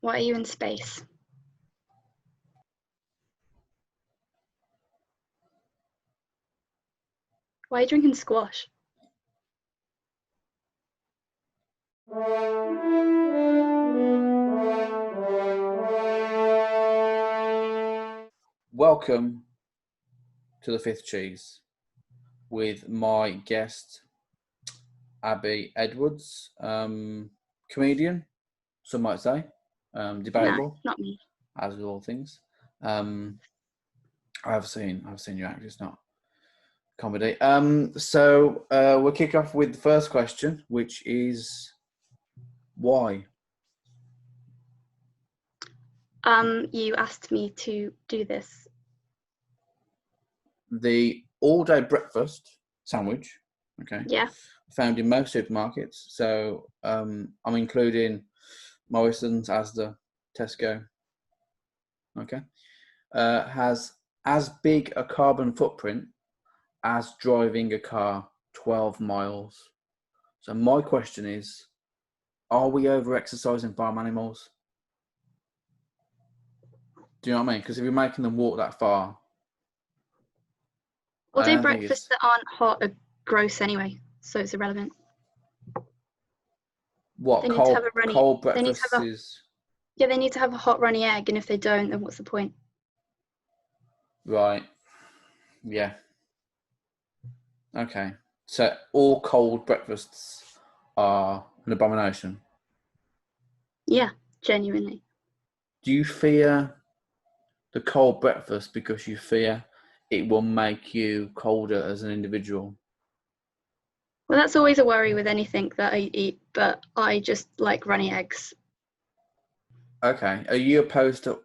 Why are you in space? Why are you drinking squash? Welcome to the Fifth Cheese with my guest, Abbie Edwards, comedian, some might say, debatable, No, not me. as with all things. I've seen you act, it's not comedy. So we'll kick off with the first question, which is why? You asked me to do this. The all-day breakfast sandwich, okay? Yeah. Found in most supermarkets. So I'm including Morrison's, Asda, Tesco. Okay. Has as big a carbon footprint as driving a car 12 miles. So my question is, are we over-exercising farm animals? Do you know what I mean? Because if you're making them walk that far... All-day breakfasts that aren't hot are gross anyway, so it's irrelevant. What, they need to have a runny, cold breakfast is... Yeah, they need to have a hot runny egg, and if they don't, then what's the point? Right. Yeah. Okay. So all cold breakfasts are an abomination? Yeah, genuinely. Do you fear the cold breakfast because you fear it will make you colder as an individual? Well, that's always a worry with anything that I eat, but I just like runny eggs. Okay. Are you opposed to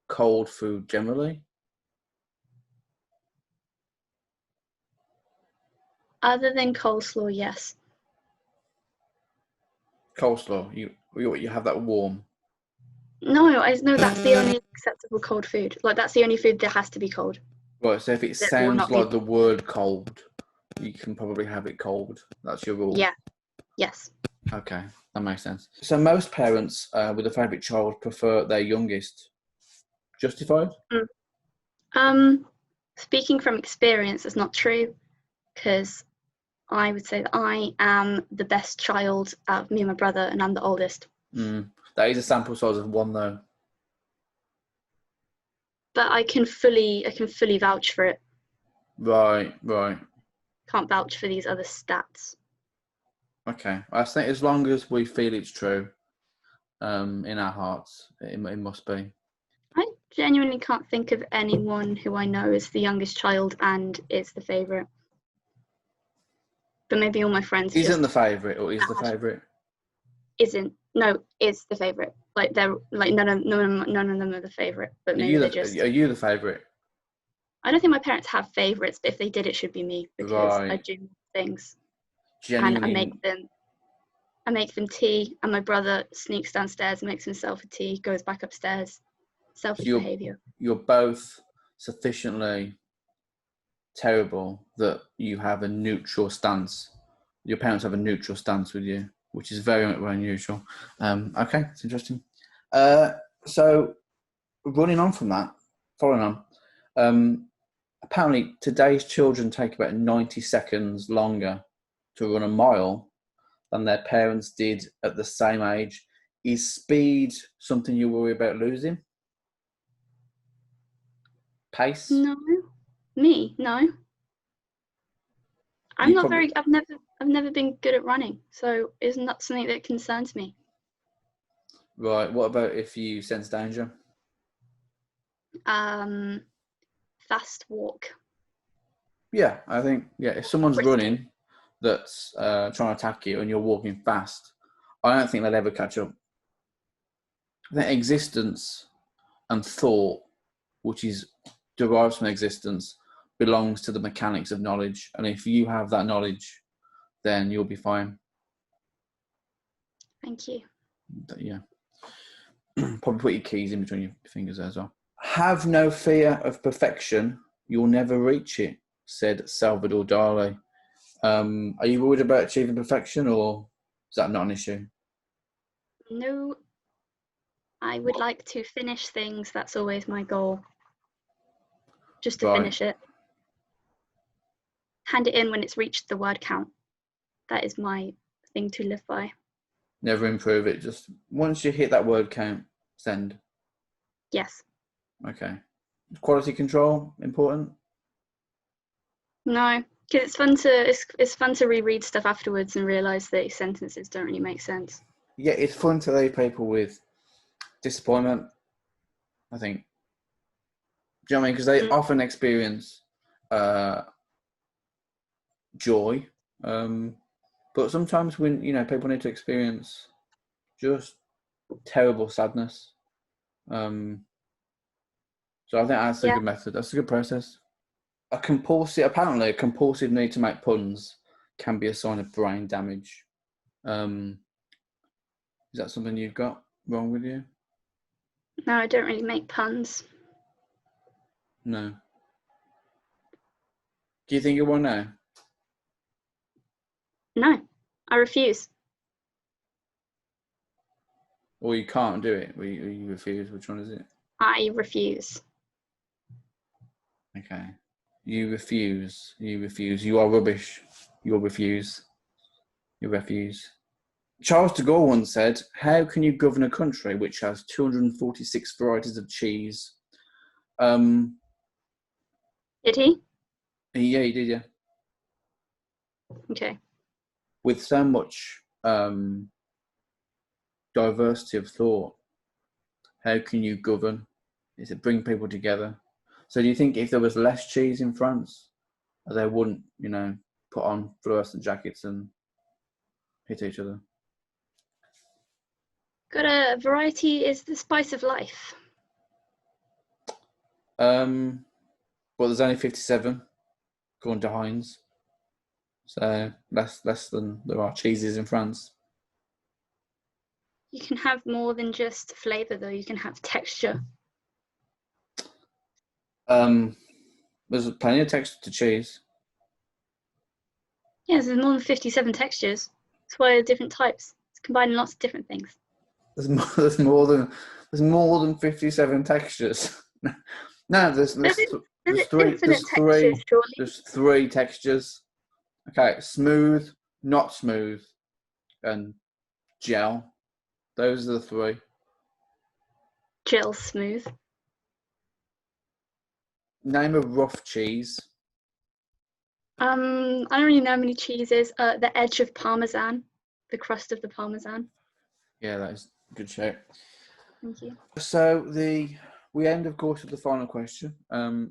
cold food generally? Other than coleslaw, yes. Coleslaw. You have that warm? No, I know that's the only acceptable cold food. Like, that's the only food that has to be cold. Right, so if it sounds like the word cold, you can probably have it cold. That's your rule? Yeah. Yes. Okay, that makes sense. So most parents with a favourite child prefer their youngest. Justified? Speaking from experience, it's not true, because I would say that I am the best child out of me and my brother, and I'm the oldest. That is a sample size of one, though. But I can fully vouch for it. Right. Can't vouch for these other stats. Okay, I think as long as we feel it's true, in our hearts, it must be. I genuinely can't think of anyone who I know is the youngest child and is the favourite. But maybe all my friends Isn't the favourite, or is the favourite? Isn't. No, is the favourite. Like, they're like none of them are the favourite. But maybe they're just. Are you the favourite? I don't think my parents have favourites, but if they did, it should be me, because I do things. Genuinely. And I make them tea, and my brother sneaks downstairs, makes himself a tea, goes back upstairs. Selfish behaviour. You're both sufficiently terrible that you have a neutral stance. Your parents have a neutral stance with you, which is very, very unusual. Okay, it's interesting. So, running on from that, following on, apparently today's children take about 90 seconds longer to run a mile than their parents did at the same age. Is speed something you worry about losing? Pace? No. Me? No. I've never been good at running, so isn't that something that concerns me? Right. What about if you sense danger? Fast walk. Yeah, I think, if someone's running that's trying to attack you and you're walking fast, I don't think they'll ever catch up. I think existence and thought, which is derives from existence, belongs to the mechanics of knowledge. And if you have that knowledge, then you'll be fine. Thank you. Yeah. Probably put your keys in between your fingers there as well. Have no fear of perfection. You'll never reach it, said Salvador Dali. Are you worried about achieving perfection, or is that not an issue? No. I would like to finish things. That's always my goal. Just to Right. finish it. Hand it in when it's reached the word count. That is my thing to live by. Never improve it. Just once you hit that word count, send. Yes. Okay. Quality control important? No, because it's fun to reread stuff afterwards and realise that sentences don't really make sense. Yeah, it's fun to leave people with disappointment, I think. Do you know what I mean? Because they often experience joy, but sometimes when people need to experience just terrible sadness. So I think that's a good method. That's a good process. Apparently, a compulsive need to make puns can be a sign of brain damage. Is that something you've got wrong with you? No, I don't really make puns. No. Do you think you will now? No, I refuse. Or you can't do it? Or you refuse? Which one is it? I refuse. Okay. You refuse. You are rubbish. You'll refuse. You refuse. Charles de Gaulle once said, "How can you govern a country which has 246 varieties of cheese?" Did he? Yeah, he did, yeah. Okay. With so much diversity of thought, how can you govern? Is it bring people together? So do you think if there was less cheese in France, they wouldn't, put on fluorescent jackets and hit each other? Got a variety is the spice of life. Well, there's only 57, according to Heinz. So less than there are cheeses in France. You can have more than just flavour, though. You can have texture. There's plenty of texture to cheese. Yes, there's more than 57 textures. That's why they're different types. It's combining lots of different things. There's more than 57 textures. No, there's three textures. Okay, smooth, not smooth, and gel. Those are the three. Gel smooth. Name a rough cheese. I don't really know how many cheeses. The edge of Parmesan, the crust of the Parmesan. Yeah, that is a good shape. Thank you. So we end, of course, with the final question,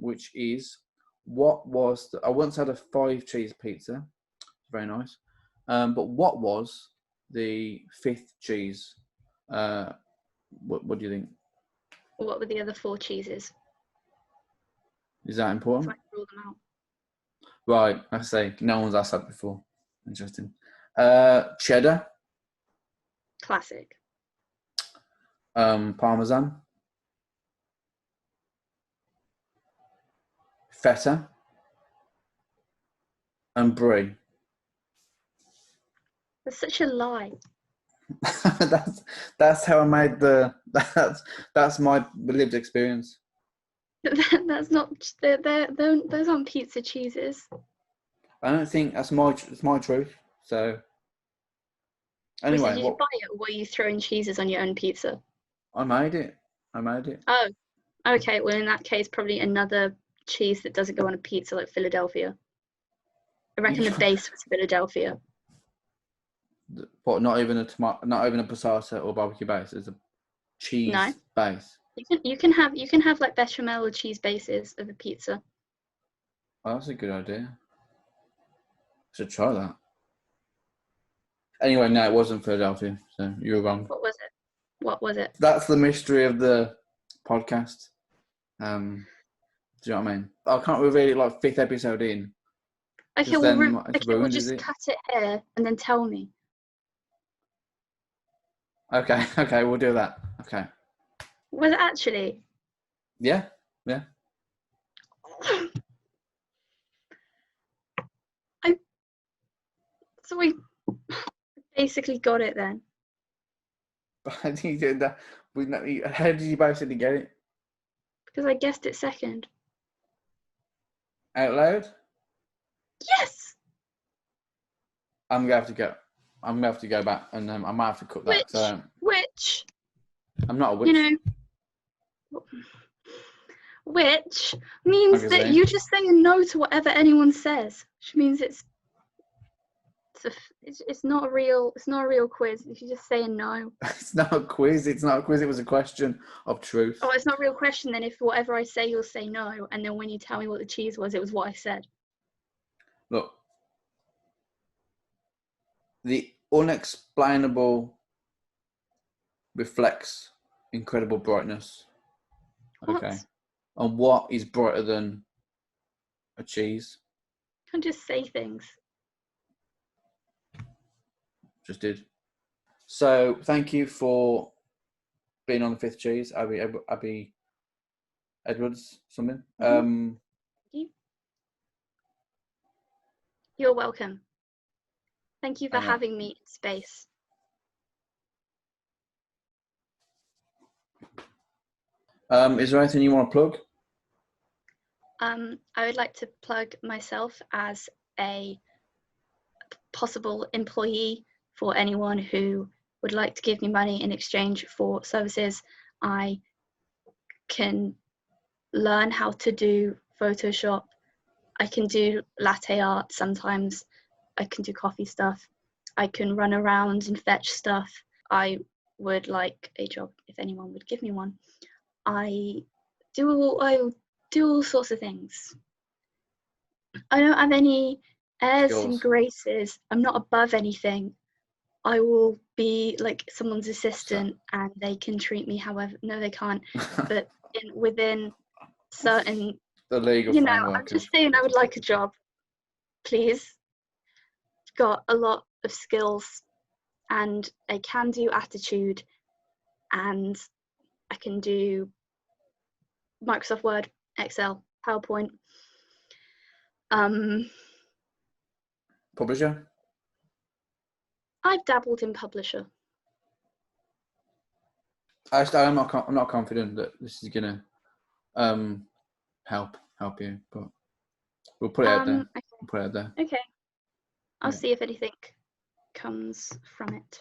which is, I once had a 5-cheese pizza, very nice, but what was the 5th cheese? What do you think? What were the other 4 cheeses? Is that important? So I can rule them out. Right, I say no one's asked that before. Interesting. Cheddar. Classic. Parmesan. Feta. And brie. That's such a lie. that's how I made that's my lived experience. That's not. Those aren't pizza cheeses. I don't think it's my truth. So anyway, Did you buy it, or were you throwing cheeses on your own pizza? I made it. Oh, okay. Well, in that case, probably another cheese that doesn't go on a pizza, like Philadelphia. I reckon the base was Philadelphia. But not even a passata or barbecue base. It's a cheese base. You can have like bechamel or cheese bases of a pizza. Oh, that's a good idea. I should try that. Anyway, no, it wasn't Philadelphia, so you were wrong. What was it? That's the mystery of the podcast. Do you know what I mean? I can't reveal it like 5th episode in. Okay, we'll just cut it here and then tell me. Okay, we'll do that. Okay. Was it actually? Yeah. So we basically got it then. I think that. How did you basically get it? Because I guessed it second. Out loud? Yes! I'm gonna have to go back, and I might have to cut that. Which, I'm not a witch. you know, which means that you just say no to whatever anyone says, which means it's not a real quiz if you just say no. It's not a quiz. It's not a quiz. It was a question of truth. Oh, it's not a real question then if whatever I say you'll say no, and then when you tell me what the cheese was, it was what I said. Look, the unexplainable reflects incredible brightness. Okay. What? And what is brighter than a cheese? You can't just say things. Just did. So thank you for being on the fifth cheese, Abbie Edwards, something. Thank you. You're welcome. Thank you for having me in space. Is there anything you want to plug? I would like to plug myself as a possible employee for anyone who would like to give me money in exchange for services. I can learn how to do Photoshop. I can do latte art sometimes. I can do coffee stuff. I can run around and fetch stuff. I would like a job if anyone would give me one. I do all sorts of things. I don't have any airs and graces. I'm not above anything. I will be like someone's assistant and they can treat me however. No, they can't. But within certain, the legal framework. I'm just saying I would like a job, please. I've got a lot of skills and a can-do attitude, and I can do Microsoft Word, Excel, PowerPoint. Publisher? I've dabbled in publisher. I'm not confident that this is gonna help you, but we'll put it out there. Okay. We'll put it out there. Okay. I'll see if anything comes from it.